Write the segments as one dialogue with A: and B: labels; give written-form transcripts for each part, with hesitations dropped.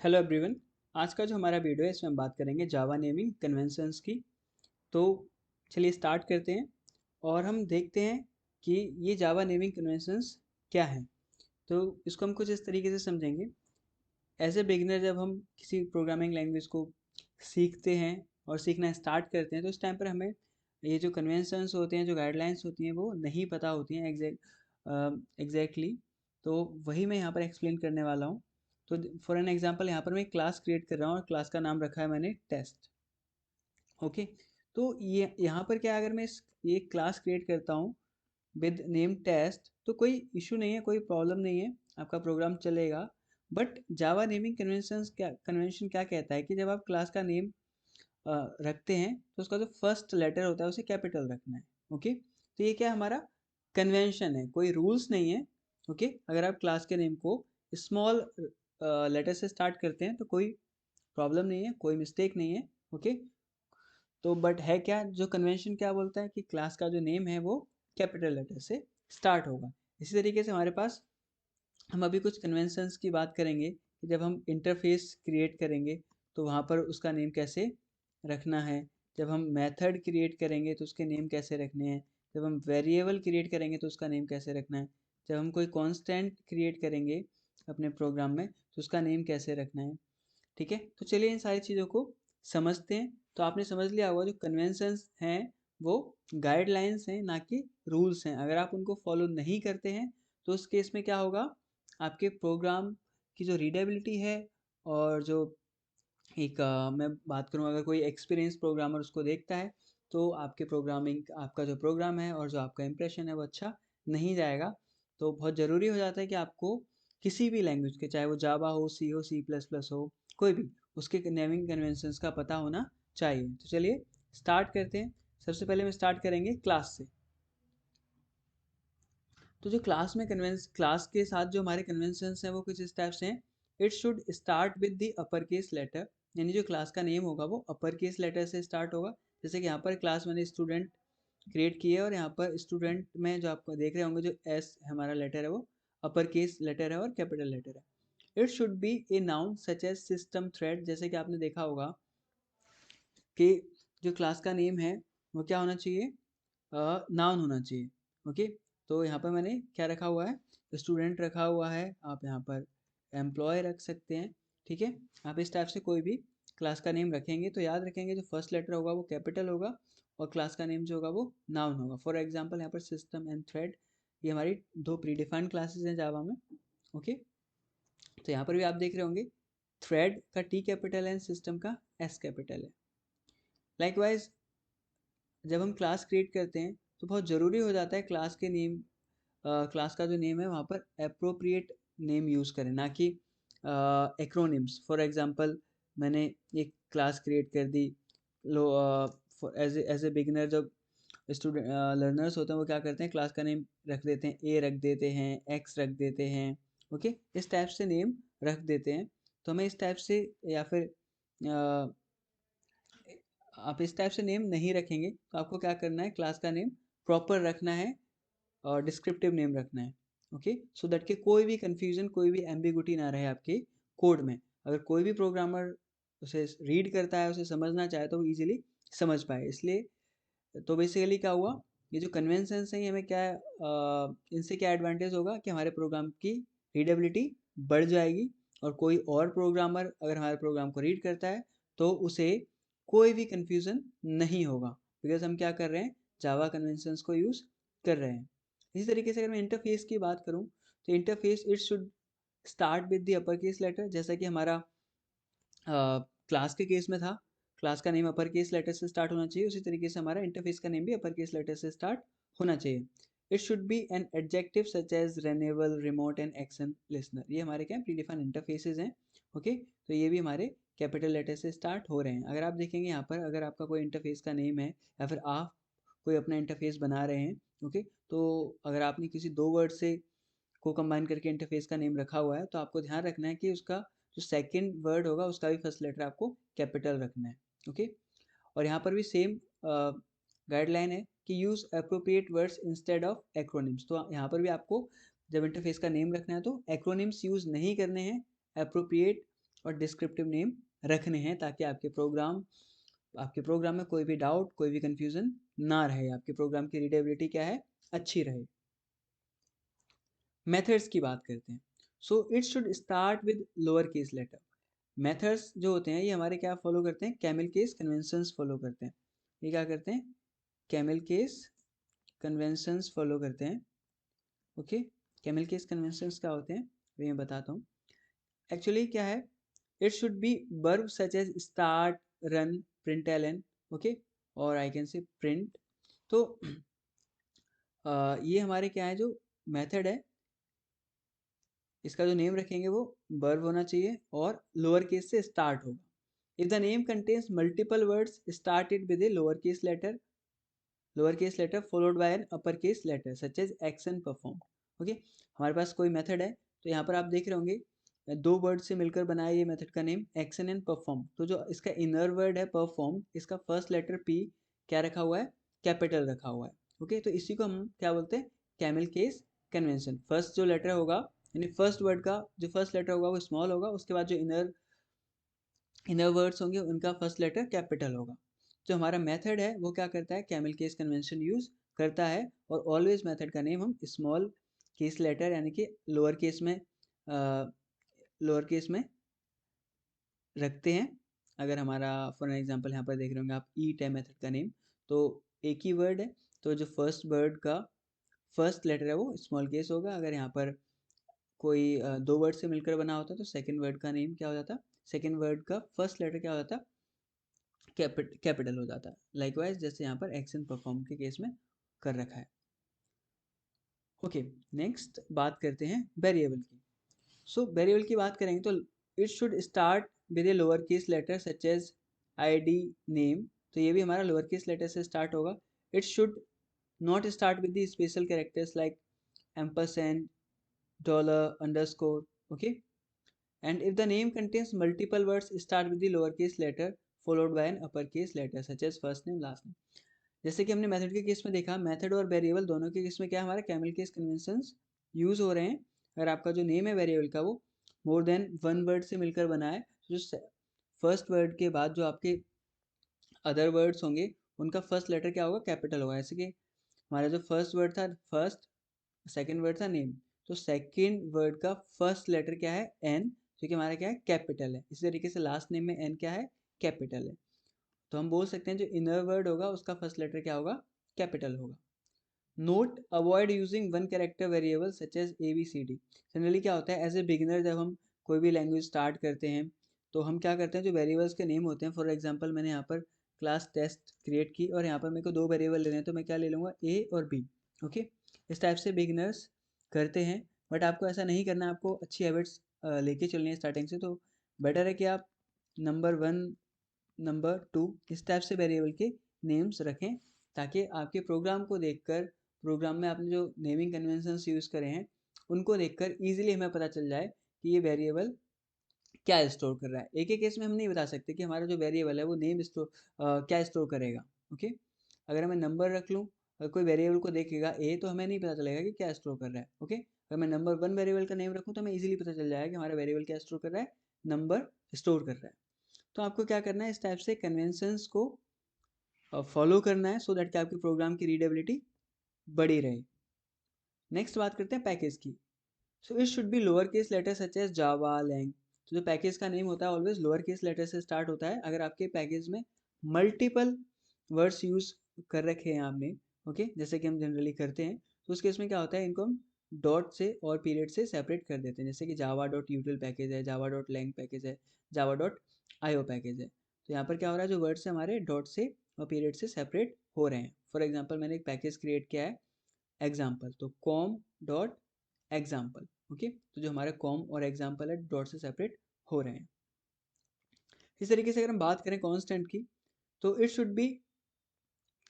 A: Hello everyone. आज का जो हमारा वीडियो है इसमें हम बात करेंगे जावा नेमिंग कन्वेंशंस की। तो चलिए स्टार्ट करते हैं और हम देखते हैं कि ये जावा नेमिंग कन्वेंशंस क्या हैं। तो इसको हम कुछ इस तरीके से समझेंगे। एज ए बिगिनर जब हम किसी प्रोग्रामिंग लैंग्वेज को सीखते हैं और सीखना स्टार्ट करते हैं तो इस टाइम पर हमें ये जो कन्वेंशंस होते हैं, जो गाइडलाइंस होती हैं, वो नहीं पता होती हैं एग्जैक्टली। तो वही मैं यहाँ पर एक्सप्लेन करने वाला हूँ। तो फॉर एन एग्जांपल यहाँ पर मैं क्लास क्रिएट कर रहा हूँ और क्लास का नाम रखा है मैंने टेस्ट। ओके। तो ये यहाँ पर क्या है, अगर मैं ये क्लास क्रिएट करता हूँ विद नेम टेस्ट तो कोई इशू नहीं है, कोई प्रॉब्लम नहीं है, आपका प्रोग्राम चलेगा। बट जावा नेमिंग कन्वेंशन क्या कहता है कि जब आप क्लास का नेम रखते हैं तो उसका जो फर्स्ट लेटर होता है उसे कैपिटल रखना है। ओके। तो ये क्या हमारा कन्वेंशन है, कोई रूल्स नहीं है। ओके। अगर आप क्लास के नेम को स्मॉल लेटर से स्टार्ट करते हैं तो कोई प्रॉब्लम नहीं है, कोई मिस्टेक नहीं है। ओके। तो बट है क्या, जो कन्वेंशन क्या बोलता है कि क्लास का जो नेम है वो कैपिटल लेटर से स्टार्ट होगा। इसी तरीके से हमारे पास हम अभी कुछ कन्वेंशंस की बात करेंगे कि जब हम इंटरफेस क्रिएट करेंगे तो वहाँ पर उसका नेम कैसे रखना है। जब हम मेथड क्रिएट करेंगे तो उसके नेम कैसे रखने हैं। जब हम वेरिएबल क्रिएट करेंगे तो उसका नेम कैसे रखना है। जब हम कोई कांस्टेंट क्रिएट करेंगे अपने प्रोग्राम में तो उसका नेम कैसे रखना है। ठीक है। तो चलिए इन सारी चीज़ों को समझते हैं। तो आपने समझ लिया होगा जो कन्वेंशंस हैं वो गाइडलाइंस हैं, ना कि रूल्स हैं। अगर आप उनको फॉलो नहीं करते हैं तो उस केस में क्या होगा, आपके प्रोग्राम की जो रीडेबिलिटी है और जो एक मैं बात करूँ, अगर कोई एक्सपीरियंस प्रोग्रामर उसको देखता है तो आपके प्रोग्रामिंग, आपका जो प्रोग्राम है और जो आपका इंप्रेशन है वो अच्छा नहीं जाएगा। तो बहुत ज़रूरी हो जाता है कि आपको किसी भी लैंग्वेज के, चाहे वो जावा हो, सी प्लस प्लस हो, कोई भी, उसके नेमिंग कन्वेंशंस का पता होना चाहिए। तो चलिए स्टार्ट करते हैं। सबसे पहले हम स्टार्ट करेंगे क्लास से। तो जो क्लास के साथ जो हमारे कन्वेंशंस हैं वो कुछ इस टाइप से हैं। It should start with the upper case letter, यानी जो क्लास का नेम होगा वो अपर केस लेटर से स्टार्ट होगा। जैसे कि यहाँ पर क्लास मैंने स्टूडेंट क्रिएट की है और यहाँ पर स्टूडेंट में जो आपको देख रहे होंगे जो एस हमारा लेटर है वो अपर केस लेटर है और कैपिटल लेटर है। It should be a noun such as system thread. जैसे कि आपने देखा होगा कि जो क्लास का नेम है वो क्या होना चाहिए, नाउन होना चाहिए। ओके। तो यहाँ पर मैंने क्या रखा हुआ है, स्टूडेंट रखा हुआ है, आप यहाँ पर एम्प्लॉय रख सकते हैं। ठीक है। आप इस टाइप से कोई भी क्लास का नेम रखेंगे तो याद रखेंगे जो फर्स्ट लेटर होगा वो कैपिटल होगा और क्लास का नेम जो होगा वो नाउन होगा। फॉर एग्जाम्पल यहाँ पर सिस्टम एंड थ्रेड, ये हमारी दो प्रीडिफाइंड क्लासेस हैं जावा में। ओके। तो यहाँ पर भी आप देख रहे होंगे थ्रेड का टी कैपिटल है, सिस्टम का एस कैपिटल है। लाइकवाइज जब हम क्लास क्रिएट करते हैं तो बहुत ज़रूरी हो जाता है क्लास के नेम, क्लास का जो नेम है वहाँ पर अप्रोप्रिएट नेम यूज़ करें, ना कि एक्रोनिम्स। फॉर एग्जांपल मैंने एक क्लास क्रिएट कर दी, लो एज ए बिगिनर जब स्टूडेंट लर्नर्स होते हैं वो क्या करते हैं, क्लास का नेम रख देते हैं, ए रख देते हैं, एक्स रख देते हैं। ओके। इस टाइप से नेम रख देते हैं। तो हमें इस टाइप से, या फिर आप इस टाइप से नेम नहीं रखेंगे तो आपको क्या करना है, क्लास का नेम प्रॉपर रखना है और डिस्क्रिप्टिव नेम रखना है। ओके। सो दैट कि कोई भी कंफ्यूजन, कोई भी एम्बिगुटी ना रहे आपके कोड में। अगर कोई भी प्रोग्रामर उसे रीड करता है, उसे समझना चाहे तो वो ईजिली समझ पाए। इसलिए तो बेसिकली क्या हुआ, ये जो कन्वेंशंस हैं ये हमें क्या इनसे क्या एडवांटेज होगा कि हमारे प्रोग्राम की रीडेबिलिटी बढ़ जाएगी और कोई और प्रोग्रामर अगर हमारे प्रोग्राम को रीड करता है तो उसे कोई भी कन्फ्यूज़न नहीं होगा, बिकॉज हम क्या कर रहे हैं, जावा कन्वेंशंस को यूज़ कर रहे हैं। इसी तरीके से अगर मैं इंटरफेस की बात करूँ तो interface it should start with the upper case letter. जैसा कि हमारा क्लास के केस में था, क्लास का नेम अपर केस लेटर से स्टार्ट होना चाहिए, उसी तरीके से हमारा इंटरफेस का नेम भी अपर केस लेटर से स्टार्ट होना चाहिए। It should be an adjective such as runnable, remote and action listener. ये हमारे क्या प्रीडिफाइंड इंटरफेसेस हैं। ओके। तो ये भी हमारे कैपिटल लेटर से स्टार्ट हो रहे हैं। अगर आप देखेंगे यहाँ पर, अगर आपका कोई इंटरफेस का नेम है या फिर आप कोई अपना इंटरफेस बना रहे हैं, ओके, तो अगर आपने किसी दो वर्ड से को कंबाइन करके इंटरफेस का नेम रखा हुआ है तो आपको ध्यान रखना है कि उसका जो सेकंड वर्ड होगा उसका भी फर्स्ट लेटर आपको कैपिटल रखना है। ओके। और यहाँ पर भी सेम गाइडलाइन है कि use appropriate words instead of acronyms. तो यहाँ पर भी आपको जब इंटरफेस का नेम रखना है तो एक्रोनिम्स यूज़ नहीं करने हैं, अप्रोप्रिएट और डिस्क्रिप्टिव नेम रखने हैं ताकि आपके प्रोग्राम में कोई भी डाउट, कोई भी कंफ्यूजन ना रहे, आपके प्रोग्राम की रीडेबिलिटी क्या है, अच्छी रहे। मेथड्स की बात करते हैं। So it should start with lower case letter. Methods जो होते हैं ये हमारे क्या फॉलो करते हैं, कैमल केस कन्वेंशंस फॉलो करते हैं। ये क्या करते हैं, कैमल केस कन्वेंशंस फॉलो करते हैं। ओके, कैमल केस कन्वेंशंस क्या होते हैं वो मैं बताता हूँ। एक्चुअली क्या है, it should be verb such as start, run, println, okay, और आई कैन से प्रिंट। तो ये हमारे क्या है, जो मेथड है इसका जो नेम रखेंगे वो वर्ब होना चाहिए और लोअर केस से स्टार्ट होगा। If the name contains multiple words started with a lower case letter followed by an upper case letter such as action perform. Okay, हमारे पास कोई मेथड है, तो यहाँ पर आप देख रहे होंगे 2 वर्ड से मिलकर बनाया ये मेथड का नेम एक्शन एंड परफॉर्म। तो जो इसका इनर वर्ड है परफॉर्म, इसका फर्स्ट लेटर पी क्या रखा हुआ है, कैपिटल रखा हुआ है। ओके, तो इसी को हम क्या बोलते हैं, कैमल केस कन्वेंशन। फर्स्ट जो लेटर होगा, यानी फर्स्ट वर्ड का जो फर्स्ट लेटर होगा वो स्मॉल होगा, उसके बाद जो इनर वर्ड्स होंगे उनका फर्स्ट लेटर कैपिटल होगा। जो हमारा मेथड है वो क्या करता है, कैमल केस कन्वेंशन यूज करता है, और ऑलवेज मेथड का नेम हम स्मॉल केस लेटर यानी कि लोअर केस में रखते हैं। अगर हमारा फॉर एग्जांपल यहाँ पर देख रहे होंगे आप, ईट है मेथड का नेम, तो एक ही वर्ड है, तो जो फर्स्ट वर्ड का फर्स्ट लेटर है वो स्मॉल केस होगा। अगर यहाँ पर कोई 2 वर्ड से मिलकर बना होता तो सेकंड वर्ड का नेम क्या हो जाता, सेकंड वर्ड का फर्स्ट लेटर क्या हो जाता, कैपिटल हो जाता है। लाइकवाइज जैसे यहाँ पर एक्शन परफॉर्म के केस में कर रखा है। ओके, नेक्स्ट बात करते हैं वेरिएबल की। सो वेरिएबल की बात करेंगे तो it should start with a lower case letter such as ID name. तो ये भी हमारा लोअर केस लेटर से स्टार्ट होगा। It should not start with the special characters like ampersand, dollar, underscore. Okay, and if the name contains multiple words start with the lowercase letter followed by an uppercase letter such as first name, last name। जैसे कि हमने method के case में देखा, method और variable दोनों के case में क्या हमारा कैमल केस कन्वेंशंस यूज हो रहे हैं। अगर आपका जो नेम है वेरिएबल का वो मोर देन 1 वर्ड से मिलकर बना है, तो जो फर्स्ट वर्ड के बाद जो आपके अदर वर्ड्स होंगे उनका फर्स्ट लेटर क्या होगा, कैपिटल होगा। जैसे कि हमारा जो फर्स्ट वर्ड था फर्स्ट, सेकेंड वर्ड था नेम, तो सेकेंड वर्ड का फर्स्ट लेटर क्या है, एन, जो कि हमारा क्या है, कैपिटल है। इसी तरीके से लास्ट नेम में एन क्या है, कैपिटल है। तो हम बोल सकते हैं जो इनर वर्ड होगा उसका फर्स्ट लेटर क्या होगा, कैपिटल होगा। Note, avoid using one character variable such as ABCD। Generally क्या होता है, एज ए बिगिनर जब हम कोई भी लैंग्वेज स्टार्ट करते हैं तो हम क्या करते हैं, जो वेरिएबल्स के नेम होते हैं, फॉर एग्जांपल मैंने यहाँ पर क्लास टेस्ट क्रिएट की और यहाँ पर मेरे को 2 वेरिएबल लेने हैं, तो मैं क्या ले लूँगा, A और B। ओके, इस टाइप से बिगिनर्स करते हैं, बट आपको ऐसा नहीं करना, आपको अच्छी हैबिट्स लेके चलनी है स्टार्टिंग से। तो बेटर है कि आप नंबर 1, नंबर 2 इस टाइप से वेरिएबल के नेम्स रखें, ताकि आपके प्रोग्राम को देखकर, प्रोग्राम में आपने जो नेमिंग कन्वेंशंस यूज़ करे हैं उनको देखकर ईजिली हमें पता चल जाए कि ये वेरिएबल क्या स्टोर कर रहा है। एक एक केस में हम नहीं बता सकते कि हमारा जो वेरिएबल है वो नेम क्या स्टोर करेगा। ओके, अगर मैं नंबर रख लूँ, अगर कोई वेरिएबल को देखेगा ए, तो हमें नहीं पता चलेगा कि क्या स्टोर कर रहा है। ओके, अगर मैं नंबर 1 वेरिएबल का नेम रखूँ तो हमें इजीली पता चल जाएगा कि हमारा वेरिएबल क्या स्टोर कर रहा है, नंबर स्टोर कर रहा है। तो आपको क्या करना है, इस टाइप से कन्वेंशंस को फॉलो करना है, सो दैट कि आपकी प्रोग्राम की रीडेबिलिटी बड़ी रहे। नेक्स्ट बात करते हैं पैकेज की। So it should be lower case letter such as Java, lang. तो जो पैकेज का नेम होता है ऑलवेज लोअर केस लेटर से स्टार्ट होता है। अगर आपके पैकेज में मल्टीपल वर्ड्स यूज कर रखे हैं आपने, ओके, जैसे कि हम जनरली करते हैं, तो उस केस में क्या होता है, इनको हम डॉट से और पीरियड से सेपरेट कर देते हैं। जैसे कि जावा डॉट यूटिल पैकेज है, जावा डॉट लैंग पैकेज है, जावा डॉट IO पैकेज है। तो यहाँ पर क्या हो रहा है, जो वर्ड्स है हमारे डॉट से और पीरियड से सेपरेट हो रहे हैं। फॉर एग्जाम्पल मैंने एक पैकेज क्रिएट किया है एग्जाम्पल, तो कॉम डॉट एग्जाम्पल। ओके, तो जो हमारे कॉम और एग्जाम्पल है डॉट से सेपरेट हो रहे हैं। इस तरीके से अगर हम बात करें कांस्टेंट की, तो it should be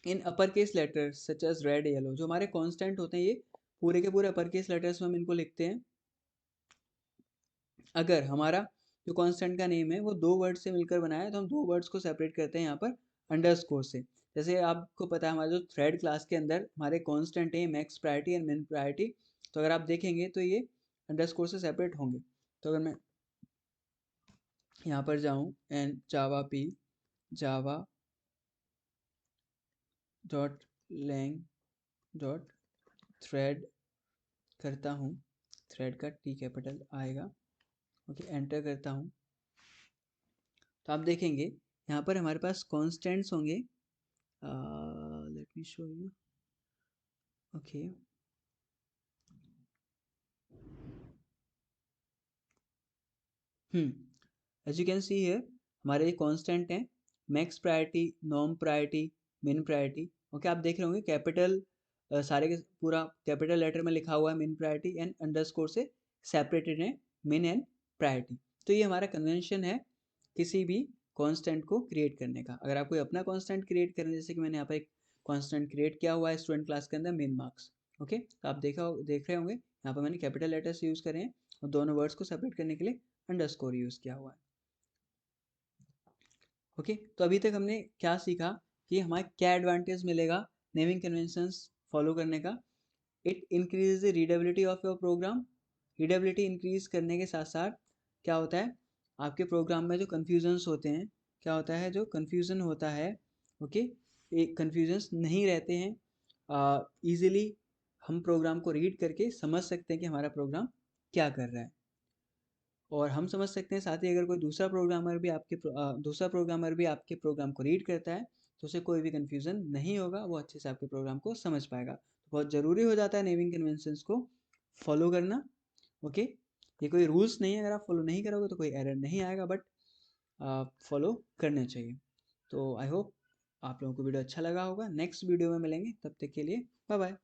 A: in upper case letters such as red, yellow. जो हमारे कांस्टेंट होते हैं ये पूरे के पूरे अपर केस लेटर्स में हम इनको लिखते हैं। अगर हमारा जो कांस्टेंट का नेम है वो 2 वर्ड से मिलकर बना है, तो हम 2 वर्ड्स को सेपरेट करते हैं यहाँ पर अंडरस्कोर से। जैसे आपको पता है हमारा जो थ्रेड क्लास के अंदर हमारे कांस्टेंट है मैक्स प्रायोरिटी एंड मिन प्रायोरिटी, तो अगर आप देखेंगे तो ये अंडरस्कोर से सेपरेट होंगे। तो अगर मैं यहाँ पर जाऊँ and javap Java dot lang dot thread करता हूँ, थ्रेड का टी कैपिटल आएगा, ओके, एंटर करता हूँ। तो आप देखेंगे यहाँ पर हमारे पास कॉन्स्टेंट्स होंगे, let me show you, okay, as you can see here हमारे ये कांस्टेंट हैं, max priority, norm priority, min priority, okay. आप देख रहे होंगे कैपिटल सारे के पूरा कैपिटल लेटर में लिखा हुआ है मिन प्रायोरिटी एंड अंडरस्कोर से सेपरेटेड है मिन एंड प्रायोरिटी। तो ये हमारा कन्वेंशन है किसी भी कांस्टेंट को क्रिएट करने का। अगर आप कोई अपना कांस्टेंट क्रिएट करें, जैसे कि मैंने यहाँ पर एक कांस्टेंट क्रिएट किया हुआ है स्टूडेंट क्लास के अंदर मिन मार्क्स, ओके, तो आप देख रहे होंगे यहाँ पर मैंने कैपिटल लेटर्स यूज़ करे हैं और दोनों वर्ड्स को सेपरेट करने के लिए अंडरस्कोर यूज़ किया हुआ है, ओके। तो अभी तक हमने क्या सीखा कि हमारे क्या एडवांटेज मिलेगा नेमिंग कन्वेंशंस फॉलो करने का। It increase the readability of your program. Readability increase करने के साथ साथ क्या होता है, आपके प्रोग्राम में जो कन्फ्यूजन्स होते हैं, क्या होता है, जो कन्फ्यूज़न होता है, ओके, एक कन्फ्यूजन्स नहीं रहते हैं, ईजिली हम प्रोग्राम को रीड करके समझ सकते हैं कि हमारा प्रोग्राम क्या कर रहा है। और हम समझ सकते हैं साथ ही अगर कोई दूसरा प्रोग्रामर भी आपके प्रोग्राम को रीड करता है तो उसे कोई भी कन्फ्यूज़न नहीं होगा, वो अच्छे से आपके प्रोग्राम को समझ पाएगा। तो बहुत ज़रूरी हो जाता है नेमिंग कन्वेंशंस को फॉलो करना, ओके। ये कोई रूल्स नहीं है, अगर आप फॉलो नहीं करोगे तो कोई एरर नहीं आएगा, बट फॉलो करने चाहिए। तो आई होप आप लोगों को वीडियो अच्छा लगा होगा। नेक्स्ट वीडियो में मिलेंगे, तब तक के लिए बाय बाय।